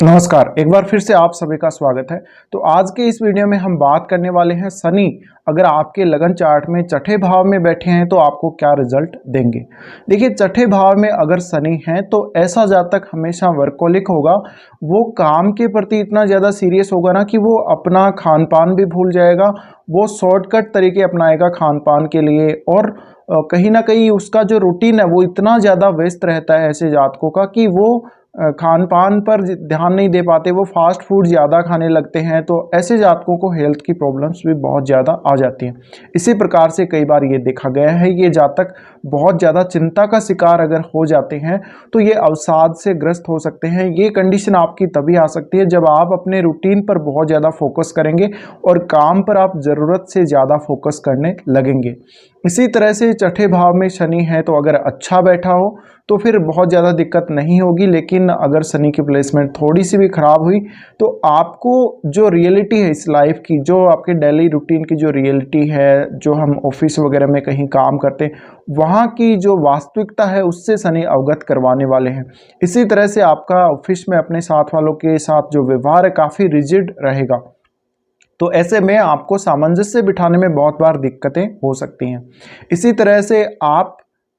नमस्कार, एक बार फिर से आप सभी का स्वागत है। तो आज के इस वीडियो में हम बात करने वाले हैं शनि अगर आपके लगन चार्ट में छठे भाव में बैठे हैं तो आपको क्या रिजल्ट देंगे। देखिए, छठे भाव में अगर शनि है तो ऐसा जातक हमेशा वर्कोलिक होगा। वो काम के प्रति इतना ज़्यादा सीरियस होगा ना कि वो अपना खान पान भी भूल जाएगा। वो शॉर्टकट तरीके अपनाएगा खान पान के लिए और कहीं ना कहीं उसका जो रूटीन है वो इतना ज़्यादा व्यस्त रहता है ऐसे जातकों का कि वो खान पान पर ध्यान नहीं दे पाते। वो फास्ट फूड ज़्यादा खाने लगते हैं तो ऐसे जातकों को हेल्थ की प्रॉब्लम्स भी बहुत ज़्यादा आ जाती हैं। इसी प्रकार से कई बार ये देखा गया है, ये जातक बहुत ज़्यादा चिंता का शिकार अगर हो जाते हैं तो ये अवसाद से ग्रस्त हो सकते हैं। ये कंडीशन आपकी तभी आ सकती है जब आप अपने रूटीन पर बहुत ज़्यादा फोकस करेंगे और काम पर आप ज़रूरत से ज़्यादा फोकस करने लगेंगे। इसी तरह से छठे भाव में शनि है तो अगर अच्छा बैठा हो तो फिर बहुत ज़्यादा दिक्कत नहीं होगी, लेकिन अगर शनि की प्लेसमेंट थोड़ी सी भी ख़राब हुई तो आपको जो रियलिटी है इस लाइफ की, जो आपके डेली रूटीन की जो रियलिटी है, जो हम ऑफिस वगैरह में कहीं काम करते हैं वहाँ की जो वास्तविकता है उससे शनि अवगत करवाने वाले हैं। इसी तरह से आपका ऑफिस में अपने साथ वालों के साथ जो व्यवहार है काफ़ी रिजिड रहेगा, तो ऐसे में आपको सामंजस्य बिठाने में बहुत बार दिक्कतें हो सकती हैं। इसी तरह से आप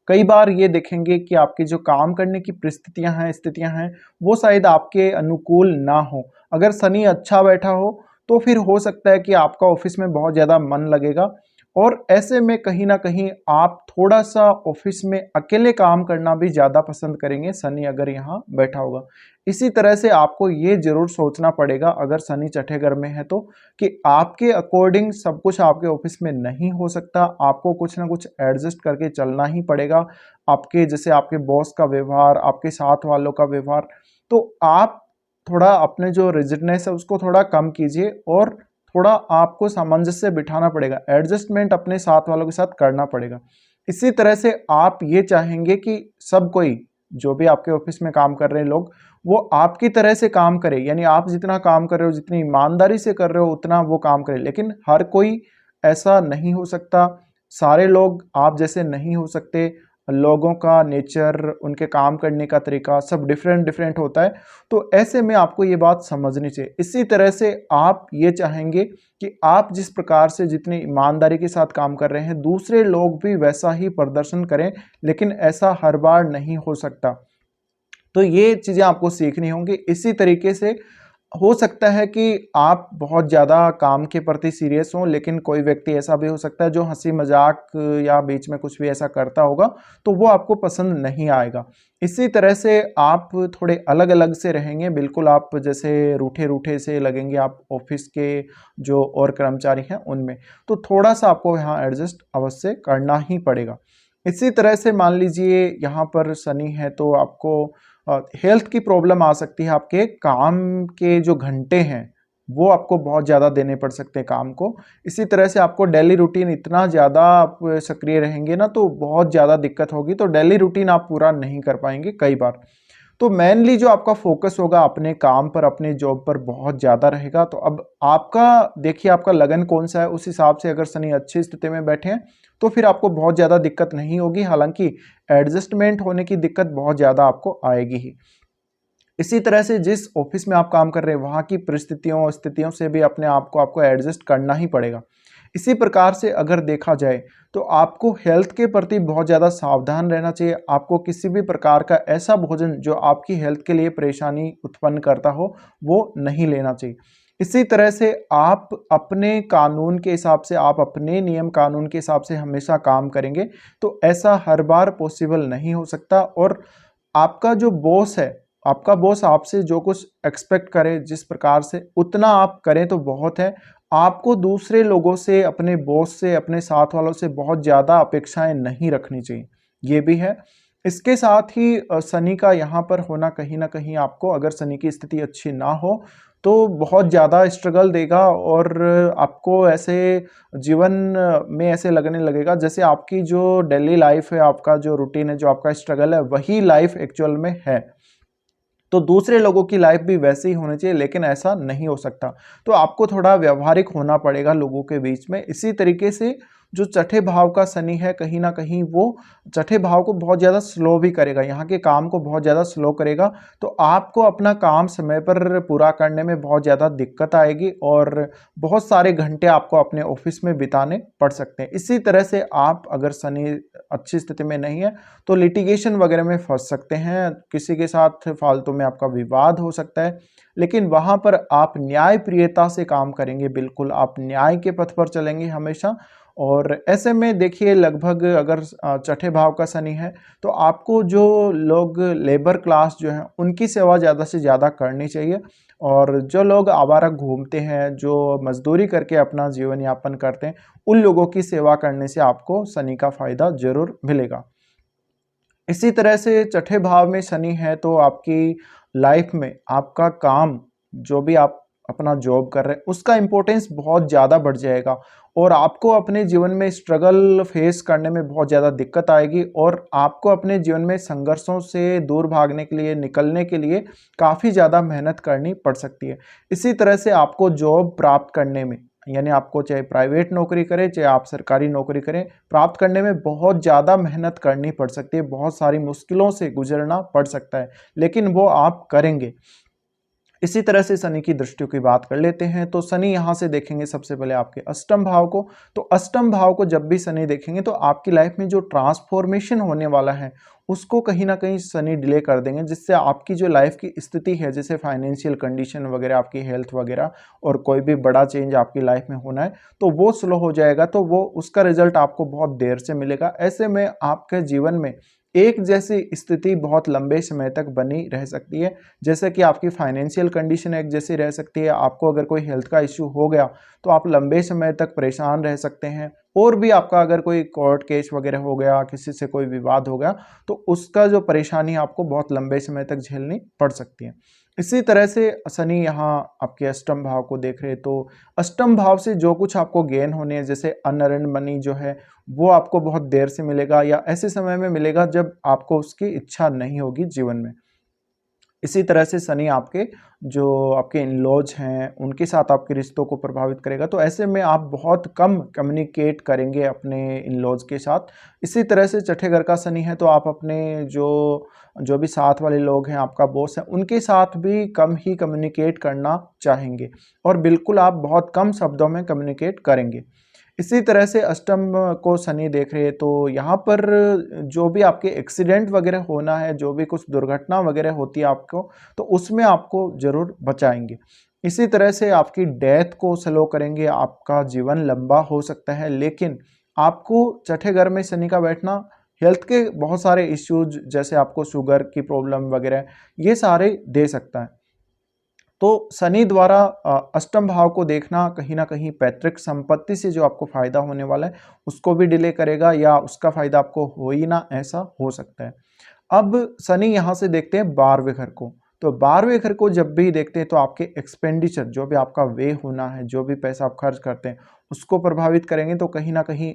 कई बार ये देखेंगे कि आपकी जो काम करने की परिस्थितियां हैं, स्थितियां हैं, वो शायद आपके अनुकूल ना हो। अगर शनि अच्छा बैठा हो तो फिर हो सकता है कि आपका ऑफिस में बहुत ज़्यादा मन लगेगा और ऐसे में कहीं ना कहीं आप थोड़ा सा ऑफिस में अकेले काम करना भी ज़्यादा पसंद करेंगे, शनि अगर यहाँ बैठा होगा। इसी तरह से आपको ये जरूर सोचना पड़ेगा अगर शनि छठे घर में है तो, कि आपके अकॉर्डिंग सब कुछ आपके ऑफिस में नहीं हो सकता। आपको कुछ ना कुछ एडजस्ट करके चलना ही पड़ेगा। आपके जैसे आपके बॉस का व्यवहार, आपके साथ वालों का व्यवहार, तो आप थोड़ा अपने जो रिजिडनेस है उसको थोड़ा कम कीजिए और थोड़ा आपको सामंजस्य बिठाना पड़ेगा। एडजस्टमेंट अपने साथ वालों के साथ करना पड़ेगा। इसी तरह से आप ये चाहेंगे कि सब कोई, जो भी आपके ऑफिस में काम कर रहे हैं लोग, वो आपकी तरह से काम करे, यानी आप जितना काम कर रहे हो, जितनी ईमानदारी से कर रहे हो उतना वो काम करे। लेकिन हर कोई ऐसा नहीं हो सकता, सारे लोग आप जैसे नहीं हो सकते। लोगों का नेचर, उनके काम करने का तरीका सब डिफरेंट डिफरेंट होता है। तो ऐसे में आपको ये बात समझनी चाहिए। इसी तरह से आप ये चाहेंगे कि आप जिस प्रकार से जितनी ईमानदारी के साथ काम कर रहे हैं दूसरे लोग भी वैसा ही प्रदर्शन करें, लेकिन ऐसा हर बार नहीं हो सकता। तो ये चीज़ें आपको सीखनी होंगी। इसी तरीके से हो सकता है कि आप बहुत ज़्यादा काम के प्रति सीरियस हों, लेकिन कोई व्यक्ति ऐसा भी हो सकता है जो हंसी मजाक या बीच में कुछ भी ऐसा करता होगा तो वो आपको पसंद नहीं आएगा। इसी तरह से आप थोड़े अलग अलग से रहेंगे, बिल्कुल आप जैसे रूठे रूठे से लगेंगे आप ऑफिस के जो और कर्मचारी हैं उनमें। तो थोड़ा सा आपको यहाँ एडजस्ट अवश्य करना ही पड़ेगा। इसी तरह से मान लीजिए यहाँ पर शनि है तो आपको हेल्थ की प्रॉब्लम आ सकती है। आपके काम के जो घंटे हैं वो आपको बहुत ज़्यादा देने पड़ सकते हैं काम को। इसी तरह से आपको डेली रूटीन इतना ज़्यादा आप सक्रिय रहेंगे ना तो बहुत ज़्यादा दिक्कत होगी, तो डेली रूटीन आप पूरा नहीं कर पाएंगे कई बार। तो मेनली जो आपका फोकस होगा अपने काम पर, अपने जॉब पर बहुत ज़्यादा रहेगा। तो अब आपका देखिए आपका लगन कौन सा है, उस हिसाब से अगर शनि अच्छी स्थिति में बैठे हैं तो फिर आपको बहुत ज़्यादा दिक्कत नहीं होगी। हालांकि एडजस्टमेंट होने की दिक्कत बहुत ज़्यादा आपको आएगी ही। इसी तरह से जिस ऑफिस में आप काम कर रहे हैं वहाँ की परिस्थितियों और स्थितियों से भी अपने आप को आपको एडजस्ट करना ही पड़ेगा। इसी प्रकार से अगर देखा जाए तो आपको हेल्थ के प्रति बहुत ज़्यादा सावधान रहना चाहिए। आपको किसी भी प्रकार का ऐसा भोजन जो आपकी हेल्थ के लिए परेशानी उत्पन्न करता हो वो नहीं लेना चाहिए। इसी तरह से आप अपने कानून के हिसाब से, आप अपने नियम कानून के हिसाब से हमेशा काम करेंगे तो ऐसा हर बार पॉसिबल नहीं हो सकता। और आपका जो बॉस है, आपका बॉस आपसे जो कुछ एक्सपेक्ट करे जिस प्रकार से, उतना आप करें तो बहुत है। आपको दूसरे लोगों से, अपने बॉस से, अपने साथ वालों से बहुत ज़्यादा अपेक्षाएं नहीं रखनी चाहिए, ये भी है। इसके साथ ही शनि का यहाँ पर होना कहीं ना कहीं आपको, अगर शनि की स्थिति अच्छी ना हो तो बहुत ज़्यादा स्ट्रगल देगा और आपको ऐसे जीवन में ऐसे लगने लगेगा जैसे आपकी जो डेली लाइफ है, आपका जो रूटीन है, जो आपका स्ट्रगल है वही लाइफ एक्चुअल में है। तो दूसरे लोगों की लाइफ भी वैसे ही होनी चाहिए, लेकिन ऐसा नहीं हो सकता। तो आपको थोड़ा व्यवहारिक होना पड़ेगा लोगों के बीच में। इसी तरीके से जो छठे भाव का शनि है कहीं ना कहीं वो छठे भाव को बहुत ज़्यादा स्लो भी करेगा, यहाँ के काम को बहुत ज़्यादा स्लो करेगा। तो आपको अपना काम समय पर पूरा करने में बहुत ज़्यादा दिक्कत आएगी और बहुत सारे घंटे आपको अपने ऑफिस में बिताने पड़ सकते हैं। इसी तरह से आप अगर शनि अच्छी स्थिति में नहीं है तो लिटिगेशन वगैरह में फंस सकते हैं, किसी के साथ फालतू में आपका विवाद हो सकता है। लेकिन वहाँ पर आप न्यायप्रियता से काम करेंगे, बिल्कुल आप न्याय के पथ पर चलेंगे हमेशा। और ऐसे में देखिए लगभग अगर छठे भाव का शनि है तो आपको जो लोग लेबर क्लास जो है उनकी सेवा ज़्यादा से ज़्यादा करनी चाहिए। और जो लोग आवारा घूमते हैं, जो मजदूरी करके अपना जीवन यापन करते हैं, उन लोगों की सेवा करने से आपको शनि का फायदा जरूर मिलेगा। इसी तरह से छठे भाव में शनि है तो आपकी लाइफ में आपका काम, जो भी आप अपना जॉब कर रहे हैं उसका इम्पोर्टेंस बहुत ज़्यादा बढ़ जाएगा और आपको अपने जीवन में स्ट्रगल फेस करने में बहुत ज़्यादा दिक्कत आएगी और आपको अपने जीवन में संघर्षों से दूर भागने के लिए, निकलने के लिए काफ़ी ज़्यादा मेहनत करनी पड़ सकती है। इसी तरह से आपको जॉब प्राप्त करने में, यानी आपको चाहे प्राइवेट नौकरी करें चाहे आप सरकारी नौकरी करें, प्राप्त करने में बहुत ज़्यादा मेहनत करनी पड़ सकती है, बहुत सारी मुश्किलों से गुजरना पड़ सकता है, लेकिन वो आप करेंगे। इसी तरह से शनि की दृष्टियों की बात कर लेते हैं तो शनि यहाँ से देखेंगे सबसे पहले आपके अष्टम भाव को। तो अष्टम भाव को जब भी शनि देखेंगे तो आपकी लाइफ में जो ट्रांसफॉर्मेशन होने वाला है उसको कहीं ना कहीं शनि डिले कर देंगे, जिससे आपकी जो लाइफ की स्थिति है, जैसे फाइनेंशियल कंडीशन वगैरह, आपकी हेल्थ वगैरह और कोई भी बड़ा चेंज आपकी लाइफ में होना है तो वो स्लो हो जाएगा, तो वो उसका रिजल्ट आपको बहुत देर से मिलेगा। ऐसे में आपके जीवन में एक जैसी स्थिति बहुत लंबे समय तक बनी रह सकती है, जैसे कि आपकी फाइनेंशियल कंडीशन एक जैसी रह सकती है, आपको अगर कोई हेल्थ का इश्यू हो गया तो आप लंबे समय तक परेशान रह सकते हैं, और भी आपका अगर कोई कोर्ट केस वगैरह हो गया, किसी से कोई विवाद हो गया तो उसका जो परेशानी आपको बहुत लंबे समय तक झेलनी पड़ सकती है। इसी तरह से शनि यहाँ आपके अष्टम भाव को देख रहे हैं तो अष्टम भाव से जो कुछ आपको गेन होने हैं, जैसे अनअर्न्ड मनी जो है वो आपको बहुत देर से मिलेगा या ऐसे समय में मिलेगा जब आपको उसकी इच्छा नहीं होगी जीवन में। इसी तरह से शनि आपके जो आपके इन-लॉज हैं उनके साथ आपके रिश्तों को प्रभावित करेगा, तो ऐसे में आप बहुत कम कम्युनिकेट करेंगे अपने इन-लॉज के साथ। इसी तरह से छठे घर का शनि है तो आप अपने जो जो भी साथ वाले लोग हैं, आपका बॉस है, उनके साथ भी कम ही कम्युनिकेट करना चाहेंगे और बिल्कुल आप बहुत कम शब्दों में कम्युनिकेट करेंगे। इसी तरह से अष्टम को शनि देख रहे हैं तो यहाँ पर जो भी आपके एक्सीडेंट वगैरह होना है, जो भी कुछ दुर्घटना वगैरह होती है आपको, तो उसमें आपको जरूर बचाएंगे। इसी तरह से आपकी डेथ को स्लो करेंगे, आपका जीवन लंबा हो सकता है, लेकिन आपको छठे घर में शनि का बैठना हेल्थ के बहुत सारे इश्यूज, जैसे आपको शुगर की प्रॉब्लम वगैरह, ये सारे दे सकता है। तो शनि द्वारा अष्टम भाव को देखना कहीं ना कहीं पैतृक संपत्ति से जो आपको फायदा होने वाला है उसको भी डिले करेगा, या उसका फायदा आपको हो ही ना, ऐसा हो सकता है। अब शनि यहाँ से देखते हैं 12वें घर को। तो 12वें घर को जब भी देखते हैं तो आपके एक्सपेंडिचर, जो भी आपका व्यय होना है, जो भी पैसा आप खर्च करते हैं उसको प्रभावित करेंगे। तो कहीं ना कहीं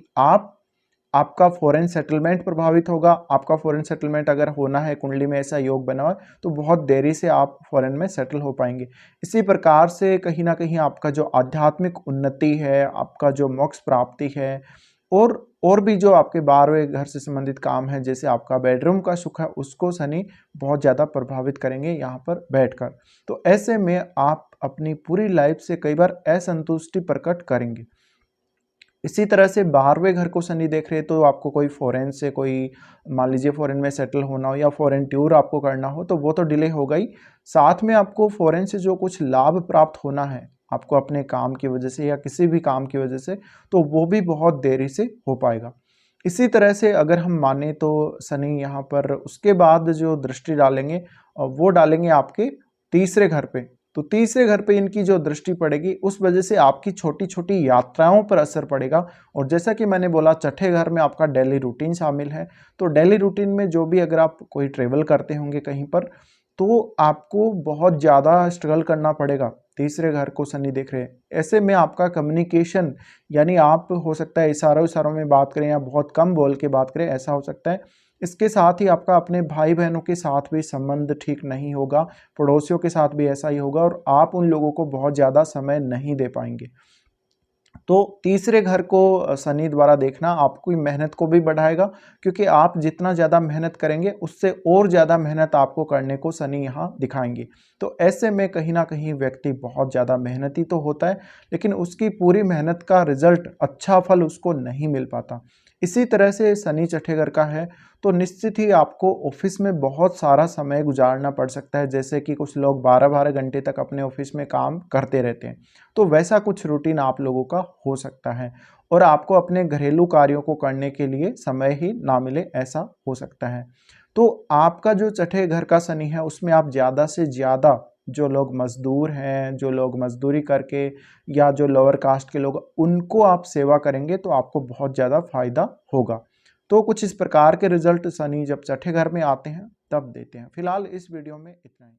आपका फॉरेन सेटलमेंट प्रभावित होगा। आपका फॉरेन सेटलमेंट अगर होना है, कुंडली में ऐसा योग बना हुआ है, तो बहुत देरी से आप फॉरेन में सेटल हो पाएंगे। इसी प्रकार से कहीं ना कहीं आपका जो आध्यात्मिक उन्नति है, आपका जो मोक्ष प्राप्ति है, और भी जो आपके 12वें घर से संबंधित काम है, जैसे आपका बेडरूम का सुख है, उसको शनि बहुत ज़्यादा प्रभावित करेंगे यहाँ पर बैठकर। तो ऐसे में आप अपनी पूरी लाइफ से कई बार असंतुष्टि प्रकट करेंगे। इसी तरह से 12वें घर को शनि देख रहे हैं तो आपको कोई फॉरेन से, कोई मान लीजिए फॉरेन में सेटल होना हो या फॉरेन टूर आपको करना हो तो वो तो डिले होगा ही, साथ में आपको फॉरेन से जो कुछ लाभ प्राप्त होना है आपको अपने काम की वजह से या किसी भी काम की वजह से, तो वो भी बहुत देरी से हो पाएगा। इसी तरह से अगर हम माने तो शनि यहाँ पर उसके बाद जो दृष्टि डालेंगे वो डालेंगे आपके तीसरे घर पे। तो तीसरे घर पे इनकी जो दृष्टि पड़ेगी उस वजह से आपकी छोटी छोटी यात्राओं पर असर पड़ेगा। और जैसा कि मैंने बोला छठे घर में आपका डेली रूटीन शामिल है, तो डेली रूटीन में जो भी अगर आप कोई ट्रेवल करते होंगे कहीं पर, तो आपको बहुत ज़्यादा स्ट्रगल करना पड़ेगा। तीसरे घर को शनि देख रहे हैं, ऐसे में आपका कम्युनिकेशन, यानी आप हो सकता है इशारों में बात करें या बहुत कम बोल के बात करें, ऐसा हो सकता है। इसके साथ ही आपका अपने भाई बहनों के साथ भी संबंध ठीक नहीं होगा, पड़ोसियों के साथ भी ऐसा ही होगा और आप उन लोगों को बहुत ज़्यादा समय नहीं दे पाएंगे। तो तीसरे घर को शनि द्वारा देखना आपकी मेहनत को भी बढ़ाएगा, क्योंकि आप जितना ज़्यादा मेहनत करेंगे उससे और ज़्यादा मेहनत आपको करने को शनि यहाँ दिखाएंगे। तो ऐसे में कहीं ना कहीं व्यक्ति बहुत ज़्यादा मेहनती तो होता है, लेकिन उसकी पूरी मेहनत का रिजल्ट, अच्छा फल उसको नहीं मिल पाता। इसी तरह से शनि छठे घर का है तो निश्चित ही आपको ऑफिस में बहुत सारा समय गुजारना पड़ सकता है, जैसे कि कुछ लोग 12-12 घंटे तक अपने ऑफिस में काम करते रहते हैं। तो वैसा कुछ रूटीन आप लोगों का हो सकता है और आपको अपने घरेलू कार्यों को करने के लिए समय ही ना मिले, ऐसा हो सकता है। तो आपका जो छठे घर का शनि है उसमें आप ज़्यादा से ज़्यादा जो लोग मजदूर हैं, जो लोग मजदूरी करके या जो लोअर कास्ट के लोग, उनको आप सेवा करेंगे तो आपको बहुत ज़्यादा फायदा होगा। तो कुछ इस प्रकार के रिजल्ट शनि जब छठे घर में आते हैं तब देते हैं। फिलहाल इस वीडियो में इतना ही।